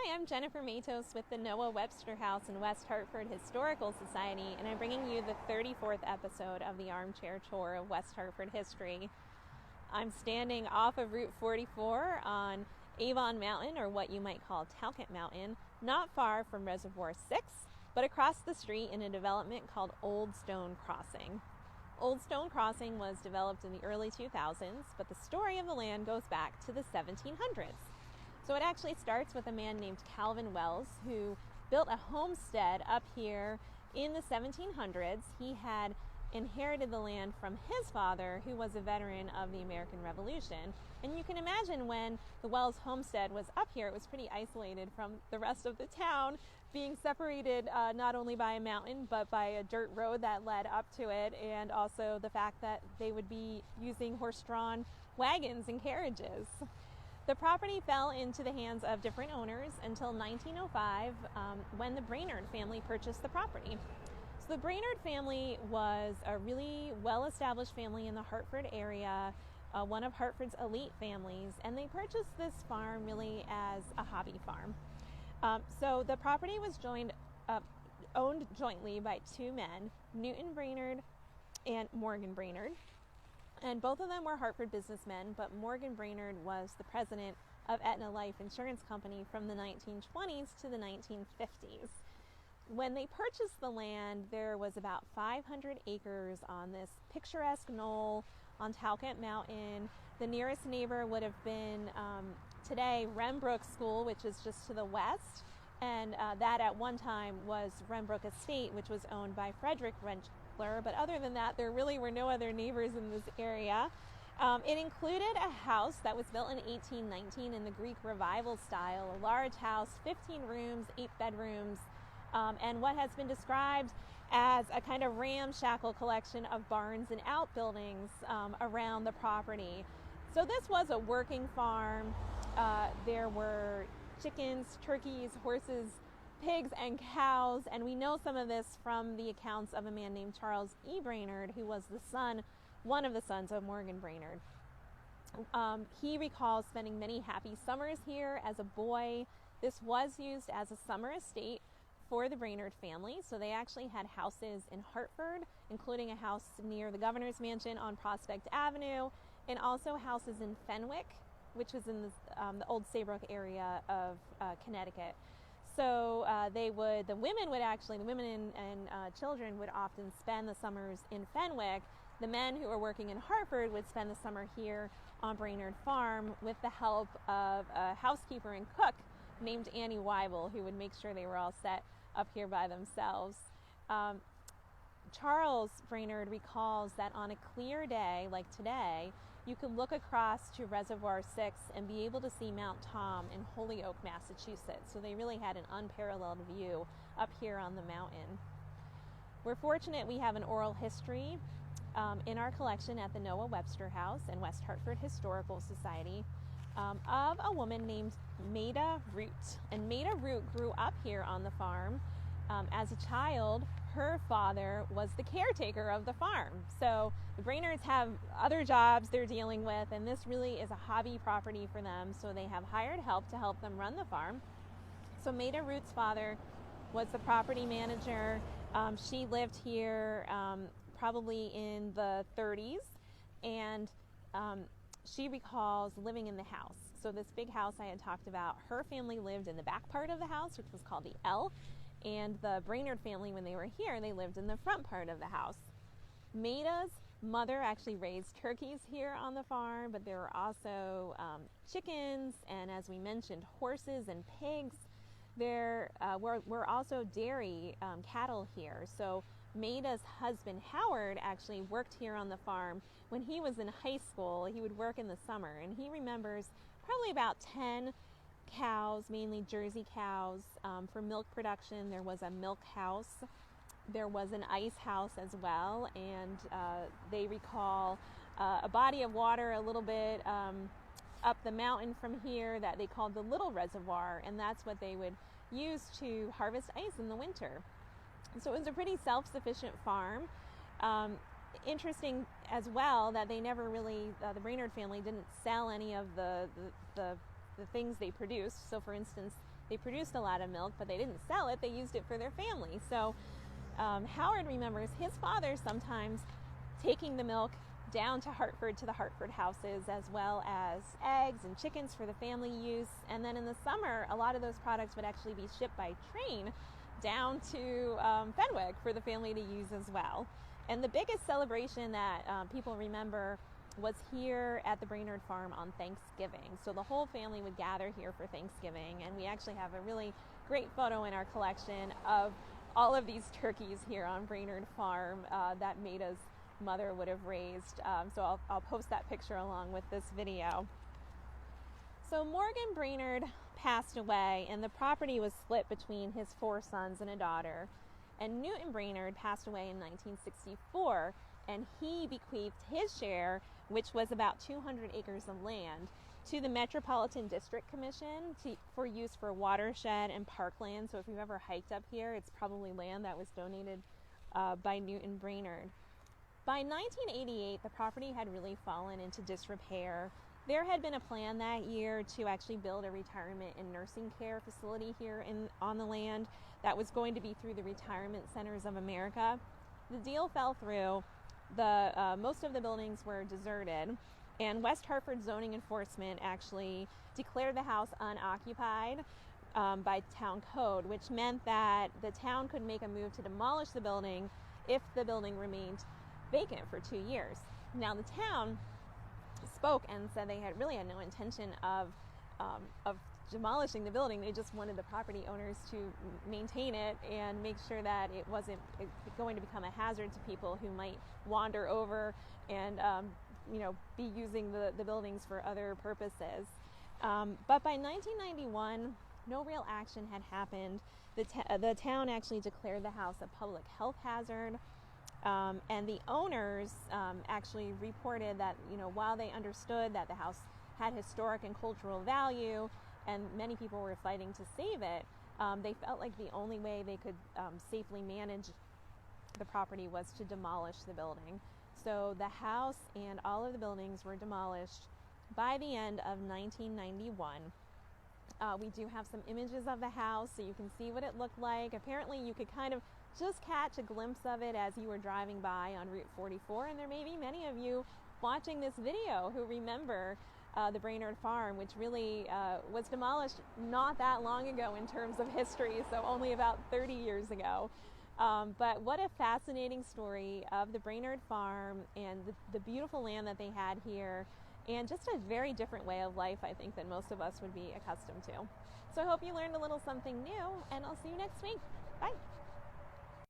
Hi, I'm Jennifer Matos with the Noah Webster House in West Hartford Historical Society, and I'm bringing you the 34th episode of the Armchair Tour of West Hartford history. I'm standing off of Route 44 on Avon Mountain, or what you might call Talcott Mountain, not far from Reservoir 6, but across the street in a development called Old Stone Crossing. Old Stone Crossing was developed in the early 2000s, but the story of the land goes back to the 1700s. So it actually starts with a man named Calvin Wells who built a homestead up here in the 1700s. He had inherited the land from his father, who was a veteran of the American Revolution. And you can imagine when the Wells homestead was up here, it was pretty isolated from the rest of the town, being separated not only by a mountain, but by a dirt road that led up to it, and also the fact that they would be using horse-drawn wagons and carriages. The property fell into the hands of different owners until 1905, when the Brainard family purchased the property. So the Brainard family was a really well-established family in the Hartford area, one of Hartford's elite families, and they purchased this farm really as a hobby farm. So the property was owned jointly by two men, Newton Brainard and Morgan Brainard. And both of them were Hartford businessmen, but Morgan Brainard was the president of Aetna Insurance Company from the 1920s to the 1950s. When they purchased the land, there was about 500 acres on this picturesque knoll on Talcott Mountain. The nearest neighbor would have been today Rembrook School, which is just to the west, and that at one time was Rembrook Estate, which was owned by Frederick Rentschler. But other than that, there really were no other neighbors in this area. It included a house that was built in 1819 in the Greek Revival style, a large house, 15 rooms, 8 bedrooms, and what has been described as a kind of ramshackle collection of barns and outbuildings around the property. So this was a working farm. There were chickens, turkeys, horses, pigs, and cows, and we know some of this from the accounts of a man named Charles E. Brainard, who was one of the sons of Morgan Brainard. He recalls spending many happy summers here as a boy. This was used as a summer estate for the Brainard family, so they actually had houses in Hartford, including a house near the governor's mansion on Prospect Avenue, and also houses in Fenwick, which is in the old Saybrook area of Connecticut. So the women and children would often spend the summers in Fenwick. The men who were working in Hartford would spend the summer here on Brainard Farm with the help of a housekeeper and cook named Annie Weibel, who would make sure they were all set up here by themselves. Charles Brainard recalls that on a clear day like today, you could look across to Reservoir 6 and be able to see Mount Tom in Holyoke, Massachusetts. So they really had an unparalleled view up here on the mountain. We're fortunate we have an oral history in our collection at the Noah Webster House and West Hartford Historical Society of a woman named Maida Root. And Maida Root grew up here on the farm. As a child, her father was the caretaker of the farm. So the Brainards have other jobs they're dealing with, and this really is a hobby property for them. So they have hired help to help them run the farm. So Maida Root's father was the property manager. She lived here probably in the 30s, and she recalls living in the house. So this big house I had talked about, her family lived in the back part of the house, which was called the L. And the Brainard family, when they were here, they lived in the front part of the house. Maida's mother actually raised turkeys here on the farm, but there were also chickens, and as we mentioned, horses and pigs. There were also dairy cattle here. So Maida's husband, Howard, actually worked here on the farm when he was in high school. He would work in the summer, and he remembers probably about 10 cows, mainly Jersey cows, for milk production. There was a milk house. There was an ice house as well, and they recall a body of water a little bit up the mountain from here that they called the Little Reservoir, and that's what they would use to harvest ice in the winter. So it was a pretty self-sufficient farm. Interesting as well that they never really, the Brainard family didn't sell any of the things they produced. So for instance, they produced a lot of milk, but they didn't sell it. They used it for their family. So Howard remembers his father sometimes taking the milk down to Hartford, to the Hartford houses, as well as eggs and chickens for the family use. And then in the summer, a lot of those products would actually be shipped by train down to Fenwick for the family to use as well. And the biggest celebration that people remember was here at the Brainard Farm on Thanksgiving. So the whole family would gather here for Thanksgiving, and we actually have a really great photo in our collection of all of these turkeys here on Brainard Farm that Maida's mother would have raised. So I'll post that picture along with this video. So Morgan Brainard passed away, and the property was split between his 4 sons and a daughter. And Newton Brainard passed away in 1964, and he bequeathed his share, which was about 200 acres of land, to the Metropolitan District Commission for use for watershed and parkland. So if you've ever hiked up here, it's probably land that was donated by Newton Brainard. By 1988, the property had really fallen into disrepair. There had been a plan that year to actually build a retirement and nursing care facility here on the land that was going to be through the Retirement Centers of America. The deal fell through. Most of the buildings were deserted, and West Hartford zoning enforcement actually declared the house unoccupied by town code, which meant that the town could make a move to demolish the building if the building remained vacant for 2 years. Now the town spoke and said they really had no intention of demolishing the building. They just wanted the property owners to maintain it and make sure that it wasn't going to become a hazard to people who might wander over and be using the buildings for other purposes. But by 1991, no real action had happened. The town actually declared the house a public health hazard. And the owners actually reported that, while they understood that the house had historic and cultural value, and many people were fighting to save it, they felt like the only way they could safely manage the property was to demolish the building. So the house and all of the buildings were demolished by the end of 1991. We do have some images of the house so you can see what it looked like. Apparently you could kind of just catch a glimpse of it as you were driving by on Route 44, and there may be many of you watching this video who remember the Brainard Farm, which really was demolished not that long ago in terms of history, so only about 30 years ago. But what a fascinating story of the Brainard Farm and the beautiful land that they had here, and just a very different way of life, I think, than most of us would be accustomed to. So I hope you learned a little something new, and I'll see you next week. Bye.